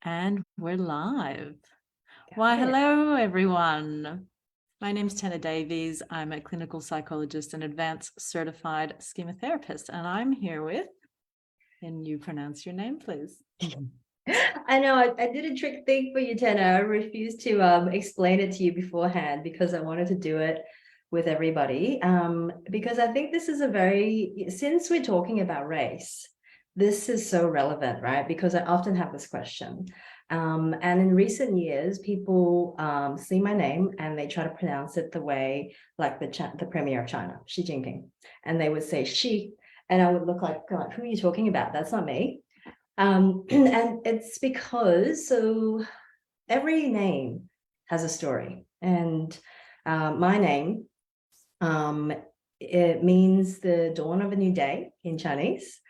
And we're live. Why, hello, everyone. My name's Tanner Davies. I'm a clinical psychologist and advanced certified schema therapist, and I'm here with, can you pronounce your name, please? I know I did a trick thing for you, Tanner. I refused to explain it to you beforehand because I wanted to do it with everybody. Because I think this is since we're talking about race, this is so relevant, right? Because I often have this question. And in recent years, people see my name and they try to pronounce it the way like the Premier of China, Xi Jinping, and they would say Xi, and I would look like, God, who are you talking about? That's not me. And it's because every name has a story, and my name, it means the dawn of a new day in Chinese,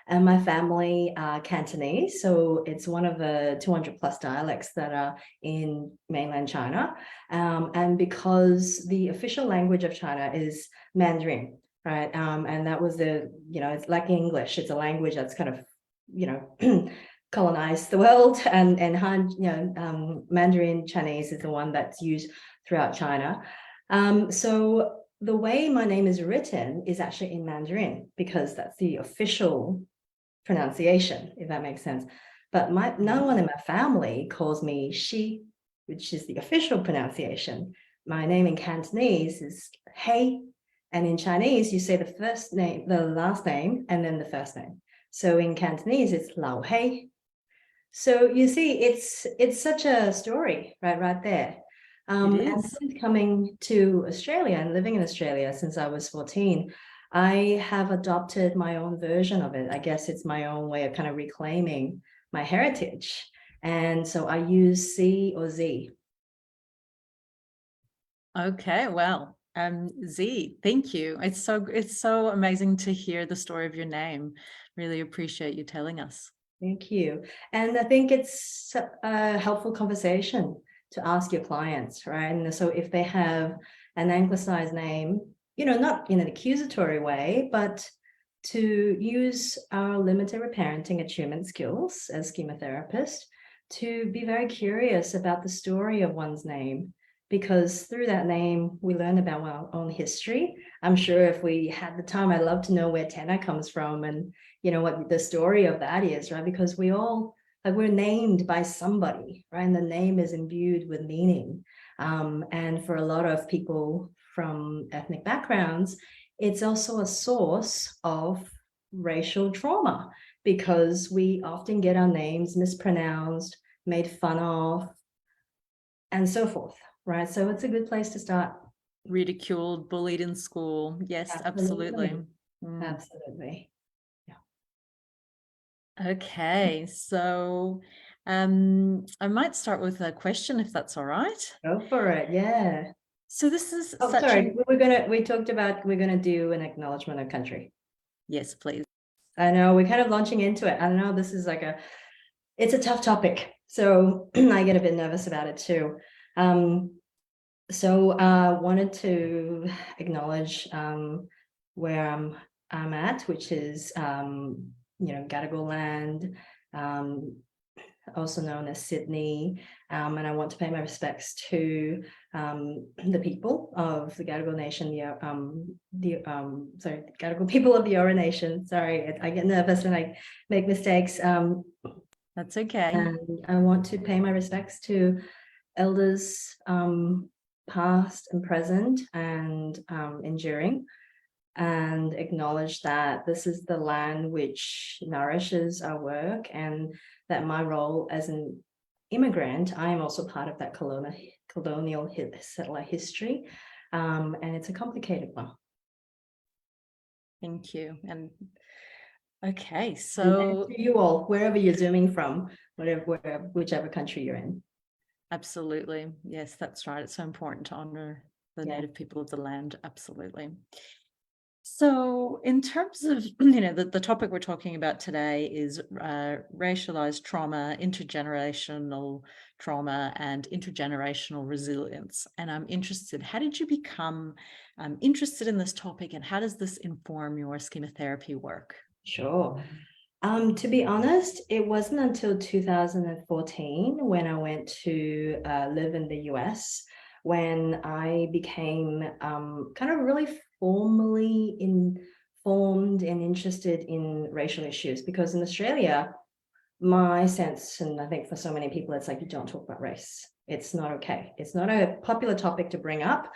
and my family are Cantonese, so it's one of the 200 plus dialects that are in mainland China, and because the official language of China is Mandarin, right, and that was it's like English. It's a language that's kind of colonized the world, and Mandarin Chinese is the one that's used throughout China. So the way my name is written is actually in Mandarin because that's the official pronunciation, if that makes sense. But no one in my family calls me Xi, which is the official pronunciation. My name in Cantonese is Hey, and in Chinese you say the first name, the last name, and then the first name. So in Cantonese, it's Lao Hei. So you see, it's such a story right there. And since coming to Australia and living in Australia since I was 14, I have adopted my own version of it. I guess it's my own way of kind of reclaiming my heritage. And so I use C or Z. Okay, well, Z, thank you. It's so amazing to hear the story of your name. Really appreciate you telling us. Thank you. And I think it's a helpful conversation to ask your clients, right? And so if they have an anglicized name, not in an accusatory way, but to use our limited reparenting attunement skills as schema therapists to be very curious about the story of one's name, because through that name, we learn about our own history. I'm sure if we had the time, I'd love to know where Tanner comes from and what the story of that is, right? Because we're named by somebody, right? And the name is imbued with meaning. And for a lot of people from ethnic backgrounds, it's also a source of racial trauma because we often get our names mispronounced, made fun of, and so forth, right? So it's a good place to start. Ridiculed, bullied in school. Yes, absolutely. Absolutely. Okay, so I might start with a question if that's all right. Go for it. Yeah. So this is we talked about we're gonna do an acknowledgement of country. Yes, please. I know we're kind of launching into it. I know this is it's a tough topic, so I get a bit nervous about it too. So wanted to acknowledge where I'm at, which is Gadigal land, also known as Sydney, and I want to pay my respects to the people of the Gadigal Nation, Gadigal people of the Eora Nation. Sorry, I get nervous when I make mistakes. That's okay. And I want to pay my respects to elders, past and present and enduring, and acknowledge that this is the land which nourishes our work, and that my role as an immigrant, I am also part of that colonial settler history, and it's a complicated one. Thank you. And okay, so and to you all, wherever you're zooming from, whichever country you're in. Absolutely. Yes, that's right. It's so important to honor the native people of the land. Absolutely. So in terms of, the topic we're talking about today is racialized trauma, intergenerational trauma, and intergenerational resilience. And I'm interested, how did you become interested in this topic, and how does this inform your schema therapy work? Sure. To be honest, it wasn't until 2014 when I went to live in the US, when I became kind of really formally informed and interested in racial issues. Because in Australia, my sense, and I think for so many people, it's like, you don't talk about race. It's not okay. It's not a popular topic to bring up.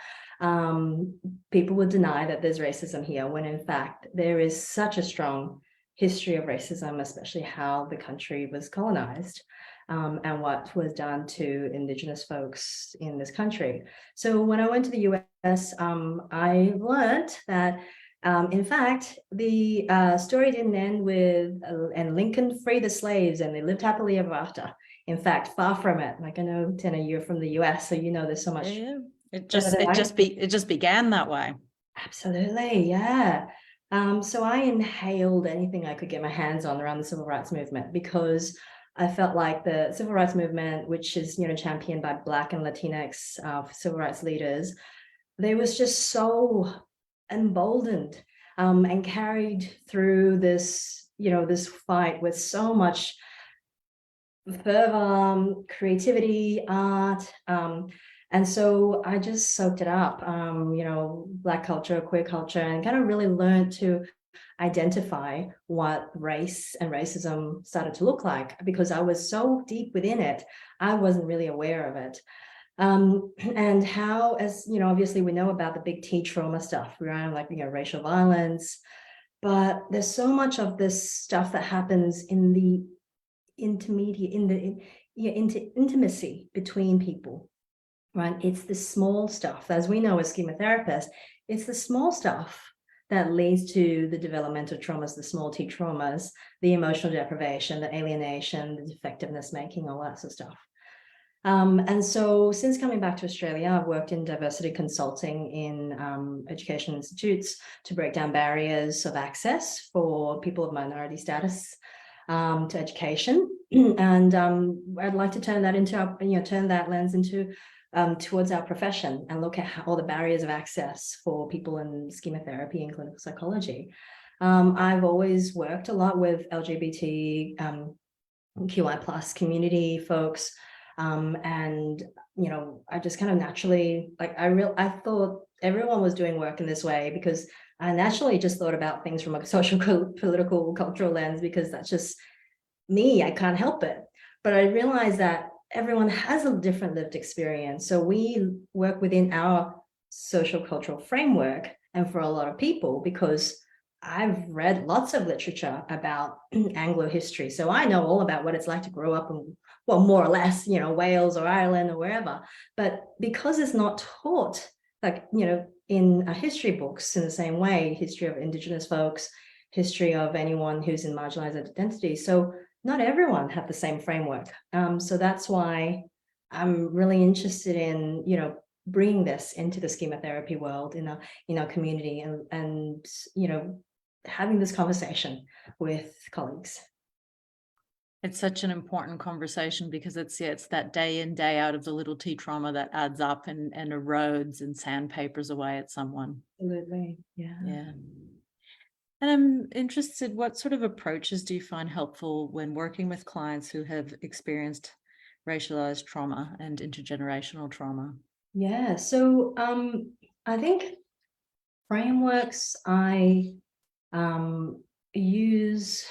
People would deny that there's racism here, when in fact there is such a strong history of racism, especially how the country was colonized, and what was done to Indigenous folks in this country. So when I went to the US, I learned that in fact, the story didn't end with and Lincoln freed the slaves and they lived happily ever after. In fact, far from it. Like, I know, Tina, you're from the US, so you know there's so much. Yeah, it just began that way. Absolutely, yeah. So I inhaled anything I could get my hands on around the civil rights movement, because I felt like the civil rights movement, which is, you know, championed by Black and Latinx civil rights leaders, they was just so emboldened and carried through this, you know, this fight with so much fervor, creativity, art. And so I just soaked it up, you know, Black culture, queer culture, and kind of really learned to identify what race and racism started to look like, because I was so deep within it, I wasn't really aware of it. And how, as you know, obviously we know about the big T trauma stuff around, like, you know, racial violence, but there's so much of this stuff that happens in the intermediate, into intimacy between people, right? It's the small stuff, as we know as schema therapists, it's the small stuff that leads to the developmental traumas, the small T traumas, the emotional deprivation, the alienation, the defectiveness making, all that sort of stuff. And so since coming back to Australia, I've worked in diversity consulting in education institutes to break down barriers of access for people of minority status to education. And I'd like to turn that into our, you know, turn that lens into towards our profession and look at how, all the barriers of access for people in schema therapy and clinical psychology. I've always worked a lot with LGBT QI plus community folks. And, you know, I just kind of naturally, like, I thought everyone was doing work in this way, because I naturally just thought about things from a social, political, cultural lens, because that's just me. I can't help it. But I realized that everyone has a different lived experience. So we work within our social cultural framework. And for a lot of people, because I've read lots of literature about Anglo history, so I know all about what it's like to grow up in, well, more or less, you know, Wales or Ireland or wherever. But because it's not taught, like, you know, in history books in the same way, history of Indigenous folks, history of anyone who's in marginalized identity. So not everyone have the same framework. So that's why I'm really interested in, you know, bringing this into the schema therapy world in our community, and you know, having this conversation with colleagues. It's such an important conversation, because it's that day in, day out of the little T trauma that adds up and erodes and sandpapers away at someone. Absolutely. Yeah. And I'm interested, what sort of approaches do you find helpful when working with clients who have experienced racialized trauma and intergenerational trauma? Yeah. So I think frameworks I use,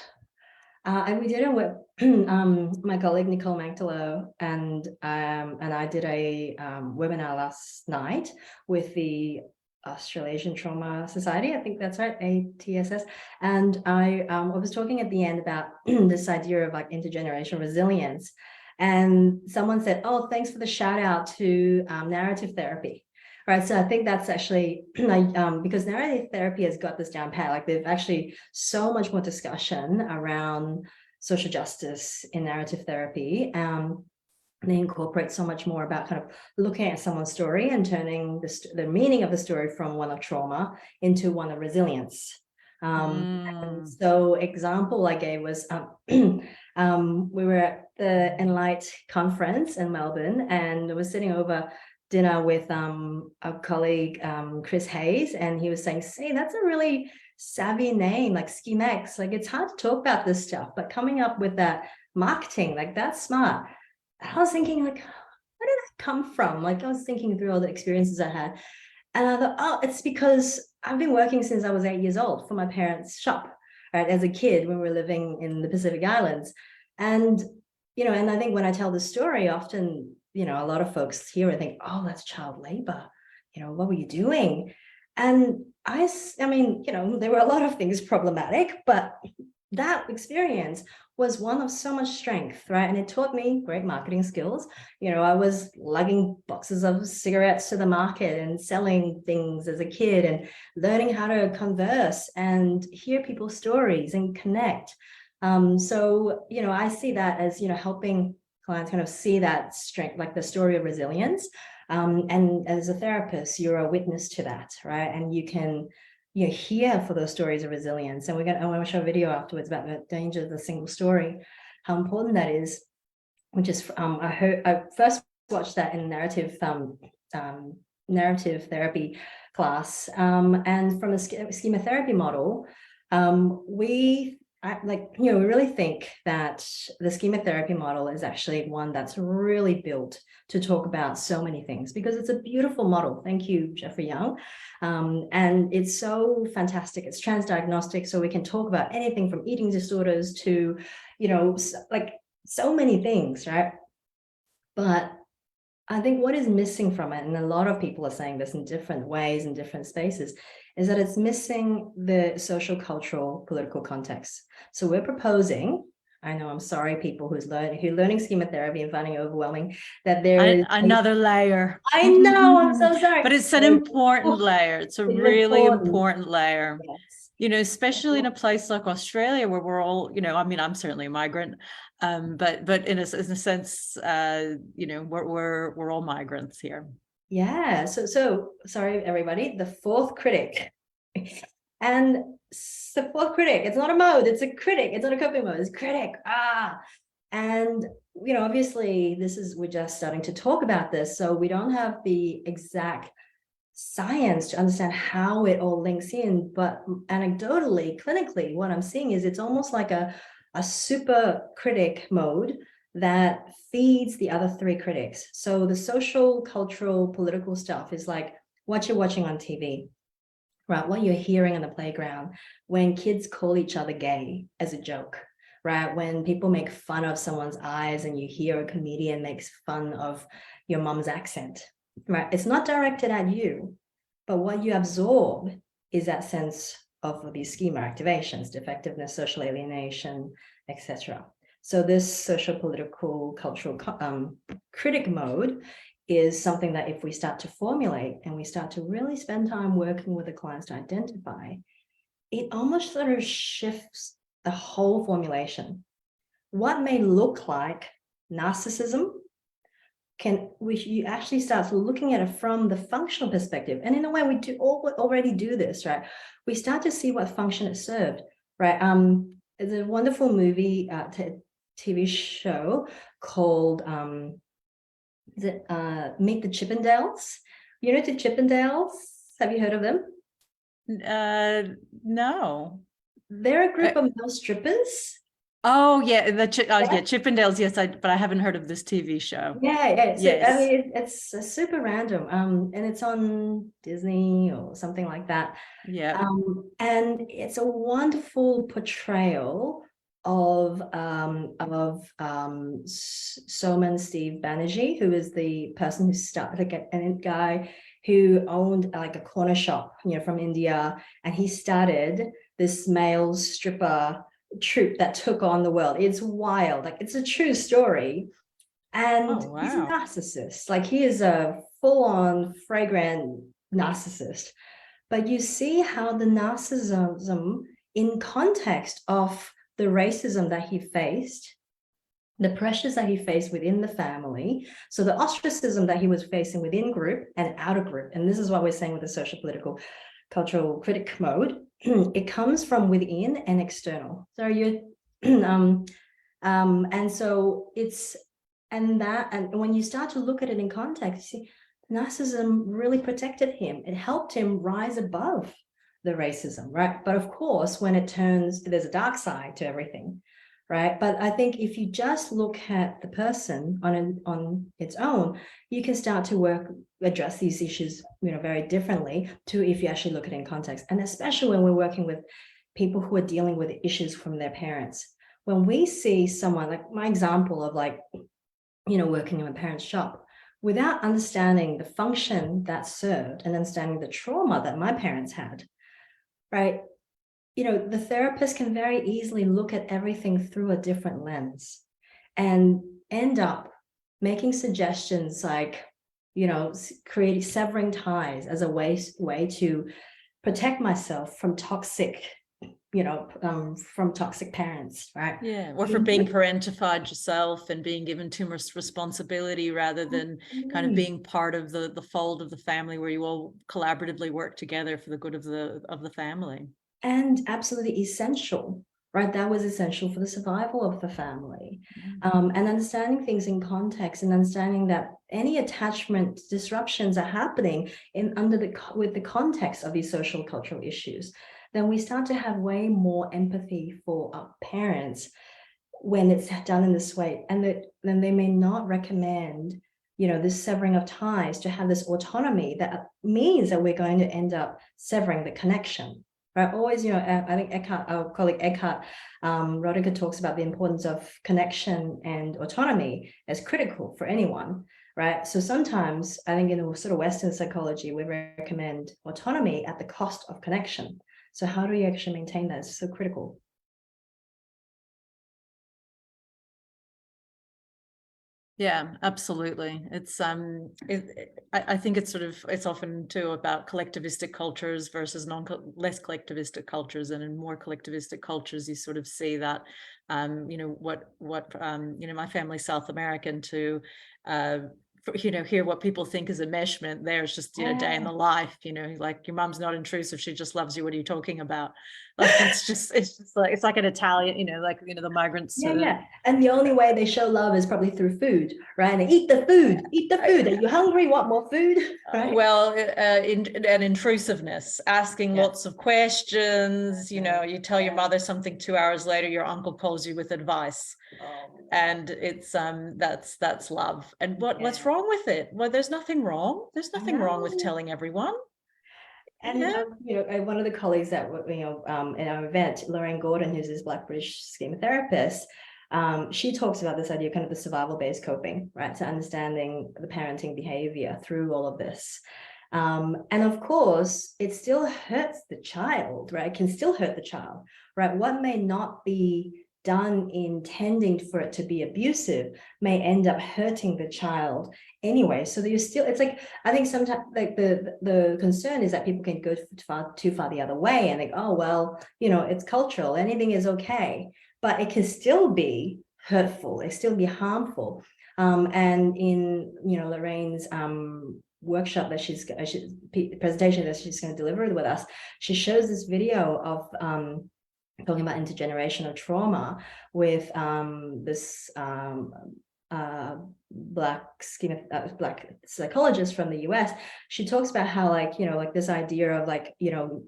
and we did it with my colleague Nicole Magdalo, and I did a webinar last night with the Australasian Trauma Society, I think that's right, ATSS. And I was talking at the end about this idea of like intergenerational resilience. And someone said, oh, thanks for the shout out to narrative therapy. Right, so I think that's actually like because narrative therapy has got this down pat. Like, they've actually so much more discussion around social justice in narrative therapy. They incorporate so much more about kind of looking at someone's story and turning the meaning of the story from one of trauma into one of resilience. And so example I gave was we were at the Enlight conference in Melbourne, and I was sitting over dinner with a colleague, Chris Hayes, and he was saying, "Say, that's a really savvy name like Schema. Like it's hard to talk about this stuff, but coming up with that marketing, like that's smart. I was thinking like, where did that come from? Like I was thinking through all the experiences I had, and I thought, oh, it's because I've been working since I was 8 years old for my parents' shop, right? As a kid when we were living in the Pacific Islands. And, and I think when I tell the story, often, a lot of folks hear and think, oh, that's child labor. What were you doing? And I mean, there were a lot of things problematic, but that experience was one of so much strength, right? And it taught me great marketing skills. I was lugging boxes of cigarettes to the market and selling things as a kid and learning how to converse and hear people's stories and connect. So, I see that as, helping clients kind of see that strength, like the story of resilience. And as a therapist, you're a witness to that, right? And you can here for those stories of resilience. And I want to show a video afterwards about the danger of the single story, how important that is, which is I first watched that in narrative therapy class. And from a schema therapy model, we really think that the schema therapy model is actually one that's really built to talk about so many things, because it's a beautiful model. Thank you, Jeffrey Young. And it's so fantastic. It's transdiagnostic, so we can talk about anything from eating disorders to, like so many things, right? But I think what is missing from it, and a lot of people are saying this in different ways in different spaces, is that it's missing the social, cultural, political context. So we're proposing, I know, I'm sorry, people who are learning schema therapy and finding it overwhelming, that there is another layer. I know, I'm so sorry. But it's an important layer. It's a really important layer. Yes. Especially in a place like Australia where we're all, I mean, I'm certainly a migrant, but in a sense, we're all migrants here. Yeah. So sorry, everybody. The fourth critic, and the fourth critic. It's not a mode. It's a critic. It's not a coping mode. It's critic. And obviously, we're just starting to talk about this, so we don't have the exact science to understand how it all links in. But anecdotally, clinically, what I'm seeing is it's almost like a super critic mode that feeds the other three critics. So the social, cultural, political stuff is like what you're watching on TV, right? What you're hearing on the playground, when kids call each other gay as a joke, right? When people make fun of someone's eyes and you hear a comedian makes fun of your mom's accent, right? It's not directed at you, but what you absorb is that sense of these schema activations, defectiveness, social alienation, etc. So this social, political, cultural critic mode is something that if we start to formulate and we start to really spend time working with the clients to identify, it almost sort of shifts the whole formulation. What may look like narcissism, you actually start looking at it from the functional perspective. And in a way, we already do this, right? We start to see what function it served, right? There's a wonderful movie, TV show called Meet the Chippendales. You know the Chippendales? Have you heard of them? No. They're a group of male strippers. Oh yeah, Chippendales. Yes, but I haven't heard of this TV show. Yeah. So, yes. I mean, it's super random. And it's on Disney or something like that. Yeah. And it's a wonderful portrayal of Soman Steve Banerjee, who is the person who started, a guy who owned like a corner shop, from India, and he started this male stripper troupe that took on the world. It's wild, like it's a true story. And he's a narcissist, like he is a full-on fragrant narcissist. But you see how the narcissism in context of the racism that he faced, the pressures that he faced within the family, so the ostracism that he was facing within group and out of group, and this is what we're saying with the social, political, cultural critic mode, it comes from within and external. So and so it's, and when you start to look at it in context, you see, narcissism really protected him. It helped him rise above the racism, right? But of course, when it turns, there's a dark side to everything, right? But I think if you just look at the person on its own, you can start to address these issues, very differently to if you actually look at it in context. And especially when we're working with people who are dealing with issues from their parents. When we see someone, like my example of working in my parents' shop, without understanding the function that served and understanding the trauma that my parents had, right? The therapist can very easily look at everything through a different lens and end up making suggestions like, creating severing ties as a way to protect myself from toxic parents, right? Yeah, or for being parentified yourself and being given too much responsibility rather than kind of being part of the fold of the family where you all collaboratively work together for the good of the family. And absolutely essential, right? That was essential for the survival of the family. And understanding things in context and understanding that any attachment disruptions are happening with the context of these social cultural issues, then we start to have way more empathy for our parents when it's done in this way. And then they may not recommend, this severing of ties to have this autonomy that means that we're going to end up severing the connection. Right? Always, I think our colleague Eckhart Rodica talks about the importance of connection and autonomy as critical for anyone, right? So sometimes I think in the sort of Western psychology, we recommend autonomy at the cost of connection. So how do you actually maintain that? It's so critical. Yeah, absolutely. It's I think it's often too about collectivistic cultures versus less collectivistic cultures, and in more collectivistic cultures you sort of see that my family's South American, to hear what people think is enmeshment. There's just day in the life, like your mom's not intrusive, she just loves you, what are you talking about? Like it's like an Italian, the migrants. Yeah. And the only way they show love is probably through food, right? And eat the food. Are you hungry? Want more food? Right? Well, and intrusiveness, asking lots of questions. You tell your mother something, 2 hours later your uncle calls you with advice. And it's that's love. And what's wrong with it? Well, there's nothing wrong with telling everyone. And one of the colleagues that in our event, Lorraine Gordon, who's this Black British schema therapist, she talks about this idea, kind of the survival-based coping, right? So understanding the parenting behavior through all of this. And of course, it still hurts the child, right? It can still hurt the child, right? What may not be done intending for it to be abusive may end up hurting the child anyway. So you're still, it's like, I think sometimes like the concern is that people can go too far the other way and think, oh, well, it's cultural, anything is okay, but it can still be hurtful, it still be harmful. And in, Lorraine's workshop that presentation that she's going to deliver with us, she shows this video of talking about intergenerational trauma with this Black psychologist from the US. She talks about how like this idea of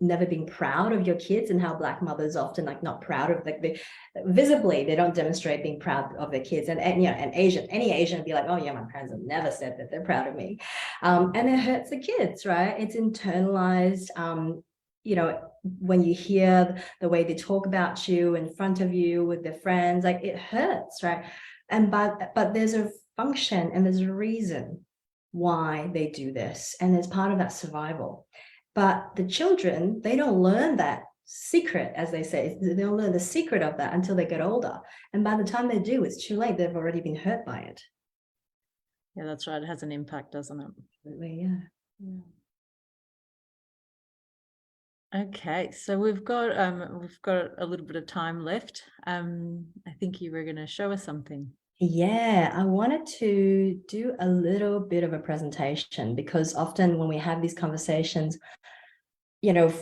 never being proud of your kids, and how Black mothers often not proud of visibly they don't demonstrate being proud of their kids, and any Asian would be like, oh yeah, my parents have never said that they're proud of me, and it hurts the kids, right? It's internalized. When you hear the way they talk about you in front of you with their friends, like it hurts, right? And but there's a function and there's a reason why they do this, and it's part of that survival. But the children, they don't learn that secret, as they say. They don't learn the secret of that until they get older, and by the time they do, it's too late. They've already been hurt by it. Yeah, that's right. It has an impact, doesn't it? Absolutely, yeah. Okay, so we've got a little bit of time left. I think you were going to show us something. Yeah, I wanted to do a little bit of a presentation, because often when we have these conversations,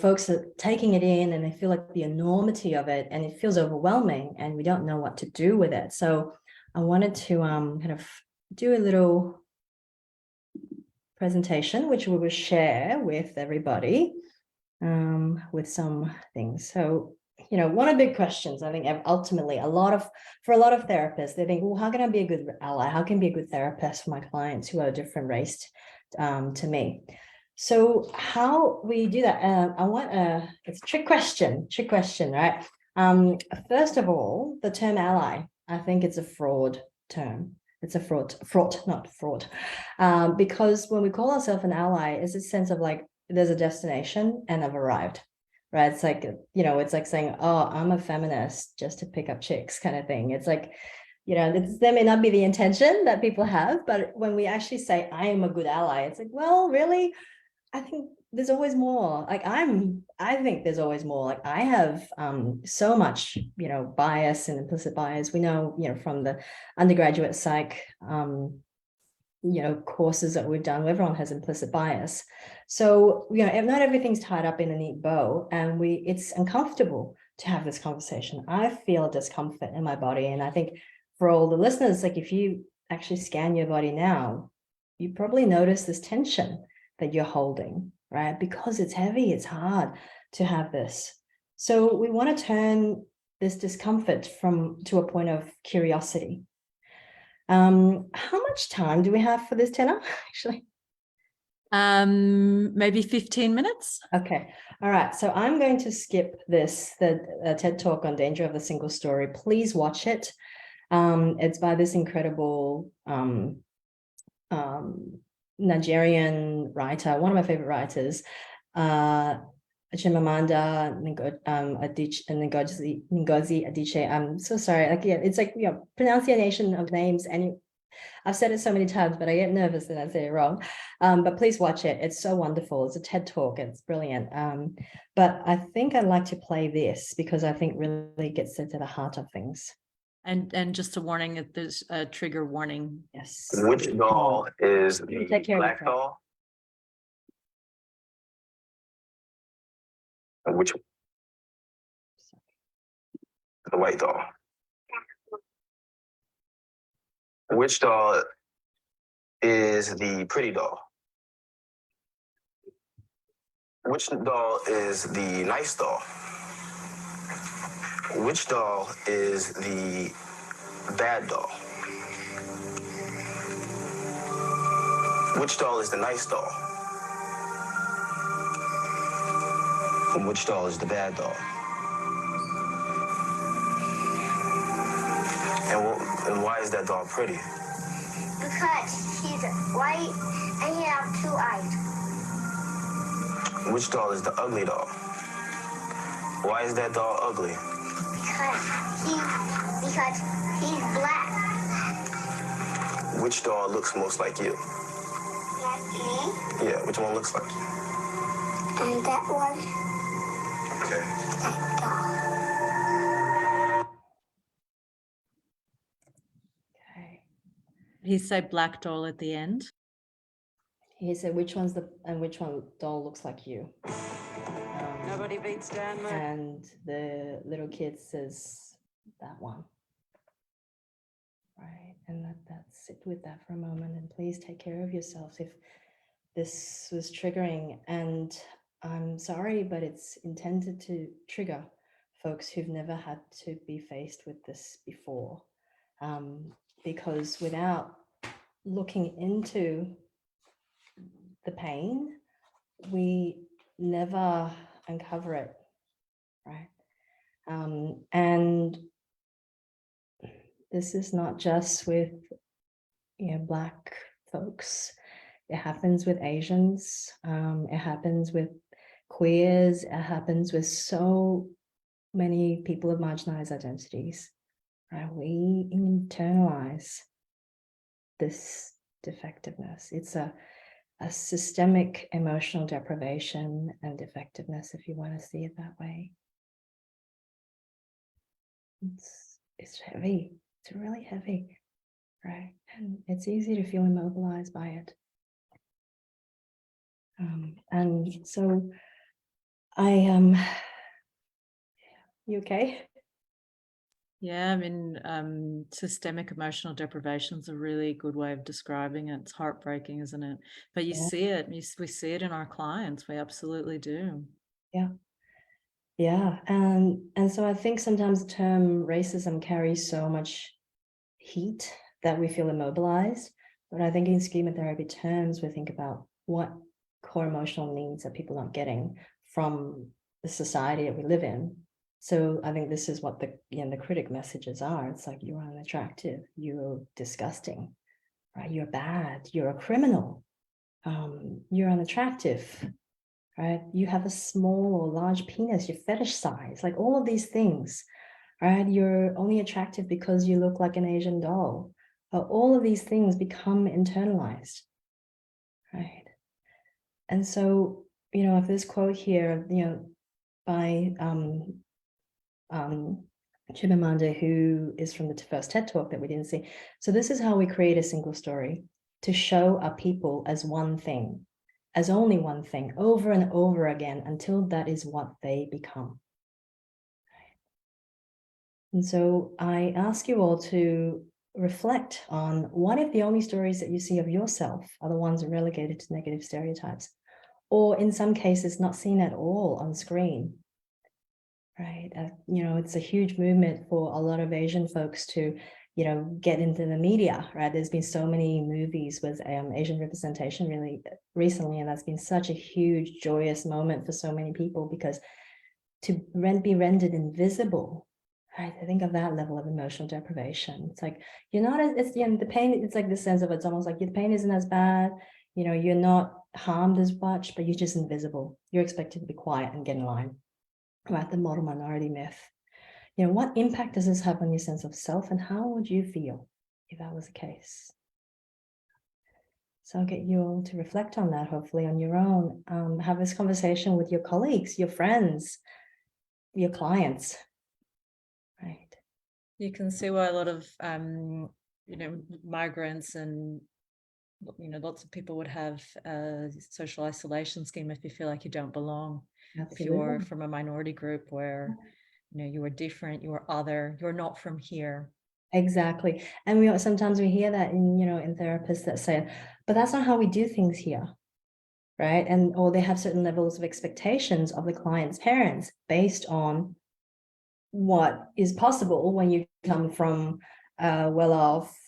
folks are taking it in and they feel like the enormity of it, and it feels overwhelming and we don't know what to do with it. So I wanted to kind of do a little presentation, which we will share with everybody. with some things. So, you know, one of the big questions, I think ultimately for a lot of therapists, they think, well, how can I be a good ally? How can I be a good therapist for my clients who are different race to me? So how we do that, it's a trick question, right? First of all, the term ally, I think it's a fraud term. It's a fraud, not fraud. Because when we call ourselves an ally, it's a sense of like, there's a destination and I've arrived, right? It's like, you know, it's like saying, oh, I'm a feminist just to pick up chicks kind of thing. It's like, you know, there may not be the intention that people have, but when we actually say, I am a good ally, it's like, well, really? I think there's always more. Like I think there's always more. Like I have so much, you know, bias and implicit bias. We know, you know, from the undergraduate psych you know, courses that we've done, everyone has implicit bias. So, you know, not everything's tied up in a neat bow, and it's uncomfortable to have this conversation. I feel discomfort in my body. And I think for all the listeners, like if you actually scan your body now, you probably notice this tension that you're holding, right? Because it's heavy, it's hard to have this. So we want to turn this discomfort to a point of curiosity. How much time do we have for this, Tenna, actually? Maybe 15 minutes. Okay. All right. So I'm going to skip the TED Talk on Danger of the Single Story. Please watch it. It's by this incredible Nigerian writer, one of my favorite writers, Chimamanda Ngozi Adichie. I'm so sorry. Like, yeah, it's like, you know, pronunciation of names, and I've said it so many times, but I get nervous that I say it wrong. But please watch it. It's so wonderful. It's a TED Talk. It's brilliant. But I think I'd like to play this because I think really gets into the heart of things. And just a warning, that there's a trigger warning. Yes. Which doll is the black doll? And which the white doll? Which doll is the pretty doll? Which doll is the nice doll? Which doll is the bad doll? Which doll is the nice doll? And which doll is the bad doll? And why is that doll pretty? Because she's white and he has 2 eyes. Which doll is the ugly doll? Why is that doll ugly? Because he's black. Which doll looks most like you? Like me. Yeah, which one looks like you? And that one. Okay. That doll. Okay. He said black doll at the end. He said, which one's which one doll looks like you? Nobody beats Dan. And the little kid says that one. Right. And sit with that for a moment, and please take care of yourselves if this was triggering. And I'm sorry, but it's intended to trigger folks who've never had to be faced with this before. Because without looking into the pain, we never uncover it, right? And this is not just with, you know, Black folks. It happens with Asians. It happens with queers. It happens with so many people of marginalized identities, right? We internalize this defectiveness. It's a systemic emotional deprivation and defectiveness, if you want to see it that way. It's heavy. It's really heavy, right? And it's easy to feel immobilized by it. And so you okay? Yeah, I mean, systemic emotional deprivation is a really good way of describing it. It's heartbreaking, isn't it? But you see it, we see it in our clients. We absolutely do. Yeah. And so I think sometimes the term racism carries so much heat that we feel immobilized. But I think in schema therapy terms, we think about what core emotional needs that people are not getting from the society that we live in. So I think this is what the critic messages are. It's like, you're unattractive, you're disgusting, right? You're bad, you're a criminal, you're unattractive, right? You have a small or large penis, your fetish size, like all of these things, right? You're only attractive because you look like an Asian doll. All of these things become internalized, right? And so, if this quote here, by Chimamanda, who is from the first TED Talk that we didn't see. So this is how we create a single story, to show our people as one thing, as only one thing, over and over again, until that is what they become. And so I ask you all to reflect on, what if the only stories that you see of yourself are the ones relegated to negative stereotypes, or in some cases not seen at all on screen, right? It's a huge movement for a lot of Asian folks to, get into the media, right? There's been so many movies with Asian representation really recently, and that's been such a huge, joyous moment for so many people, because to be rendered invisible, right? I think of that level of emotional deprivation. It's like, you're not, it's the pain, it's like the sense of, it's almost like the pain isn't as bad, you're not harmed as much, but you're just invisible. You're expected to be quiet and get in line, right? The model minority myth. What impact does this have on your sense of self, and how would you feel if that was the case? So I'll get you all to reflect on that, hopefully on your own. Have this conversation with your colleagues, your friends, your clients, right? You can see why a lot of migrants and lots of people would have a social isolation scheme if you feel like you don't belong. Absolutely. If you're from a minority group where you are different, you are other, you're not from here. Exactly. And sometimes we hear that in therapists that say, but that's not how we do things here, right? Or they have certain levels of expectations of the client's parents based on what is possible when you come from a well-off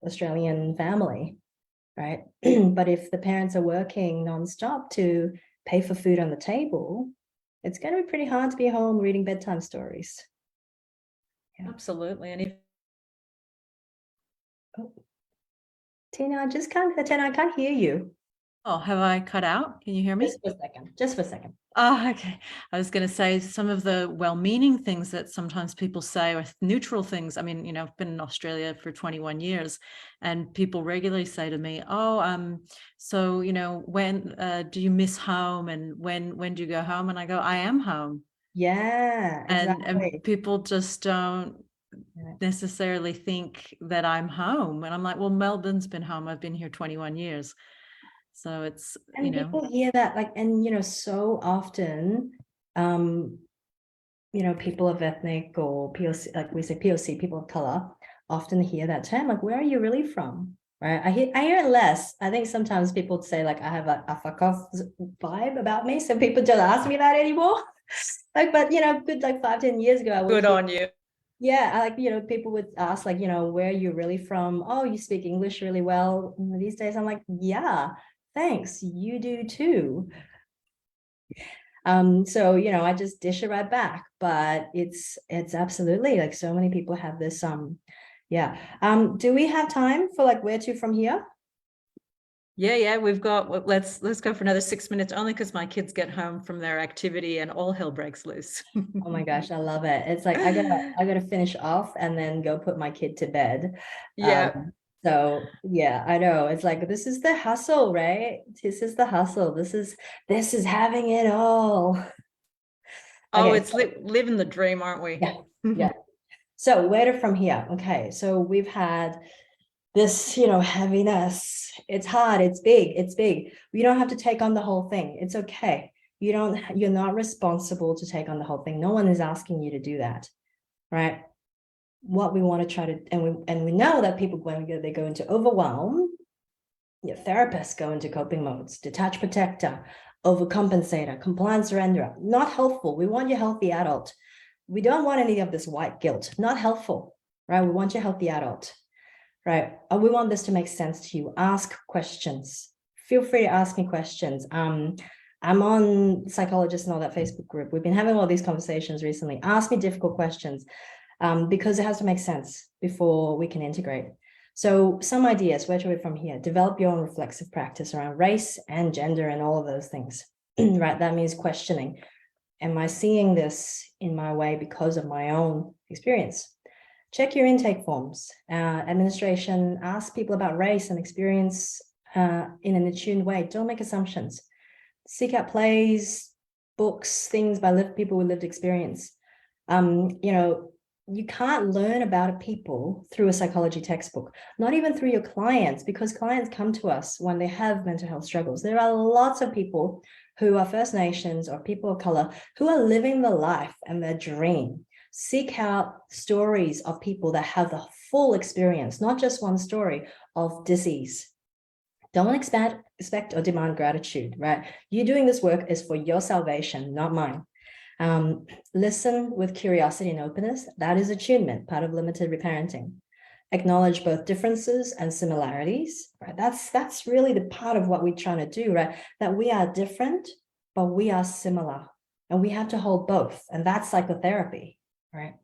Australian family, right? But if the parents are working nonstop to pay for food on the table, it's going to be pretty hard to be home reading bedtime stories. Yeah. Absolutely. And if Tina, I can't hear you. Oh, have I cut out? Can you hear me? Just for a second. Oh, okay. I was going to say some of the well-meaning things that sometimes people say, or neutral things. I mean, I've been in Australia for 21 years, and people regularly say to me, "Oh, so when do you miss home, and when do you go home?" And I go, "I am home." Yeah, exactly. And people just don't necessarily think that I'm home, and I'm like, "Well, Melbourne's been home. I've been here 21 years." So it's, and people hear that, like, and so often, people of ethnic or POC, like we say POC, people of color, often hear that term, like, where are you really from? Right? I hear it less. I think sometimes people say, like, I have a fuck off vibe about me, so people don't ask me that anymore. Like, but good, like 5-10 years ago, I would good on you. Yeah, I like, people would ask, like, where are you really from? Oh, you speak English really well. And these days I'm like, yeah, thanks, you do too. So I just dish it right back, but it's absolutely, like, so many people have this yeah. Do we have time for, like, where to from here? Yeah, we've got, let's go for another 6 minutes, only because my kids get home from their activity and all hell breaks loose. Oh my gosh, I love it. It's like I gotta finish off and then go put my kid to bed. Yeah. So yeah, I know. It's like, this is the hustle, right? This is the hustle. This is having it all. Oh, Okay. it's living the dream, aren't we? Yeah. So where to from here? Okay, so we've had this, heaviness. It's hard, it's big. You don't have to take on the whole thing. It's okay. You're not responsible to take on the whole thing. No one is asking you to do that, right? What we want to try to, and we know that people, when they go into overwhelm, therapists go into coping modes, detach protector, overcompensator, compliant surrenderer, not helpful. We want your healthy adult. We don't want any of this white guilt, not helpful, right? We want your healthy adult, right? We want this to make sense to you. Ask questions. Feel free to ask me questions. I'm on Psychologists and all that Facebook group. We've been having all these conversations recently. Ask me difficult questions because it has to make sense before we can integrate. So some ideas, where to we from here? Develop your own reflexive practice around race and gender and all of those things, right? That means questioning. Am I seeing this in my way because of my own experience? Check your intake forms. Administration, ask people about race and experience in an attuned way. Don't make assumptions. Seek out plays, books, things by people with lived experience. You can't learn about a people through a psychology textbook, not even through your clients, because clients come to us when they have mental health struggles. There are lots of people who are First Nations or people of color who are living the life and their dream. Seek out stories of people that have the full experience, not just one story of disease. Don't expect or demand gratitude, right? You doing this work is for your salvation, not mine. Listen with curiosity and openness. That is attunement, part of limited reparenting. Acknowledge both differences and similarities, right? That's really the part of what we're trying to do, right? That we are different, but we are similar, and we have to hold both. And that's psychotherapy, right?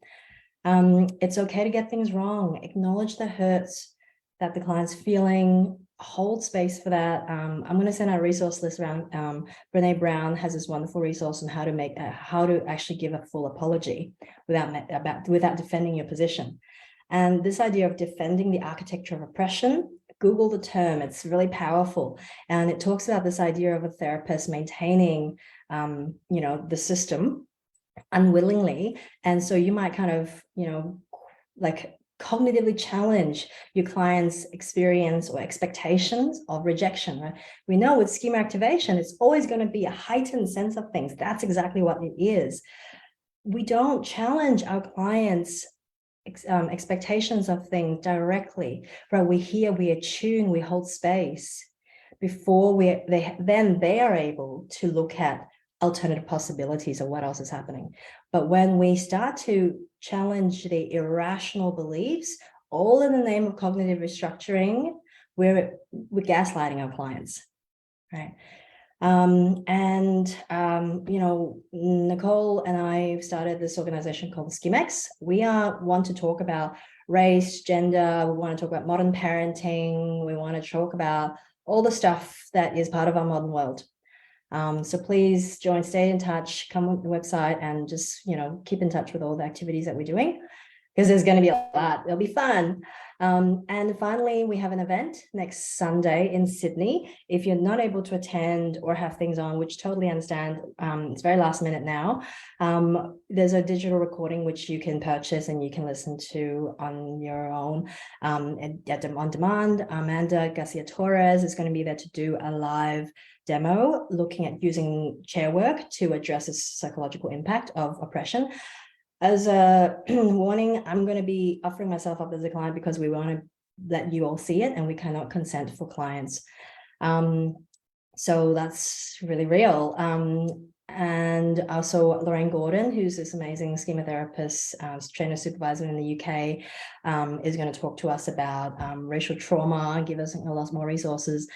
It's okay to get things wrong. Acknowledge the hurts that the client's feeling. Hold space for that. I'm going to send out a resource list around. Brene Brown has this wonderful resource on how to actually give a full apology without defending your position. And this idea of defending the architecture of oppression, Google the term. It's really powerful, and it talks about this idea of a therapist maintaining, the system unwillingly, and so you might kind of, like cognitively challenge your client's experience or expectations of rejection, right? We know with schema activation, it's always going to be a heightened sense of things. That's exactly what it is. We don't challenge our clients' expectations of things directly, right? We hear, we attune, we hold space before they are able to look at alternative possibilities of what else is happening. But when we start to challenge the irrational beliefs, all in the name of cognitive restructuring, we're gaslighting our clients, right? Nicole and I started this organization called Schemex. We want to talk about race, gender. We want to talk about modern parenting. We want to talk about all the stuff that is part of our modern world. So please stay in touch, come on the website, and just, keep in touch with all the activities that we're doing, because there's going to be a lot. It'll be fun. And finally, we have an event next Sunday in Sydney. If you're not able to attend or have things on, which totally understand, it's very last minute now. There's a digital recording which you can purchase and you can listen to on your own on demand. Amanda Garcia Torres is going to be there to do a live demo looking at using chair work to address the psychological impact of oppression. As a warning, I'm going to be offering myself up as a client because we want to let you all see it, and we cannot consent for clients. So that's really real. And also Lorraine Gordon, who's this amazing schema therapist, trainer supervisor in the UK, is going to talk to us about racial trauma, give us a lot more resources.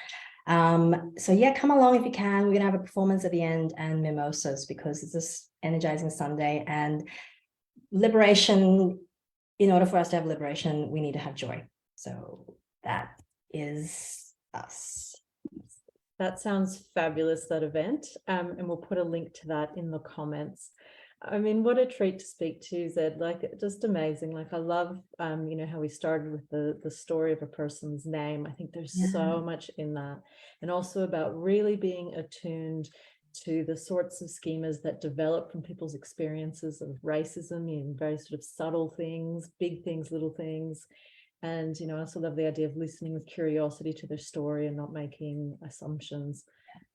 So yeah, come along if you can. We're going to have a performance at the end and mimosas, because it's this energizing Sunday. And liberation, in order for us to have liberation, we need to have joy. So that is us. That sounds fabulous, that event. And we'll put a link to that in the comments. I mean, what a treat to speak to, Zed. Like, just amazing. Like, I love, how we started with the story of a person's name. I think there's so much in that. And also about really being attuned to the sorts of schemas that develop from people's experiences of racism in very sort of subtle things, big things, little things. And, I also love the idea of listening with curiosity to their story and not making assumptions.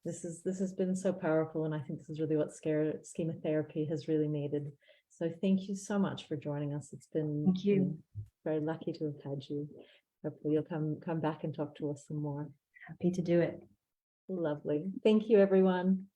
This has been so powerful, and I think this is really what schema therapy has really needed. So thank you so much for joining us. It's been, thank you. Very lucky to have had you. Hopefully you'll come back and talk to us some more. Happy to do it. Lovely. Thank you, everyone.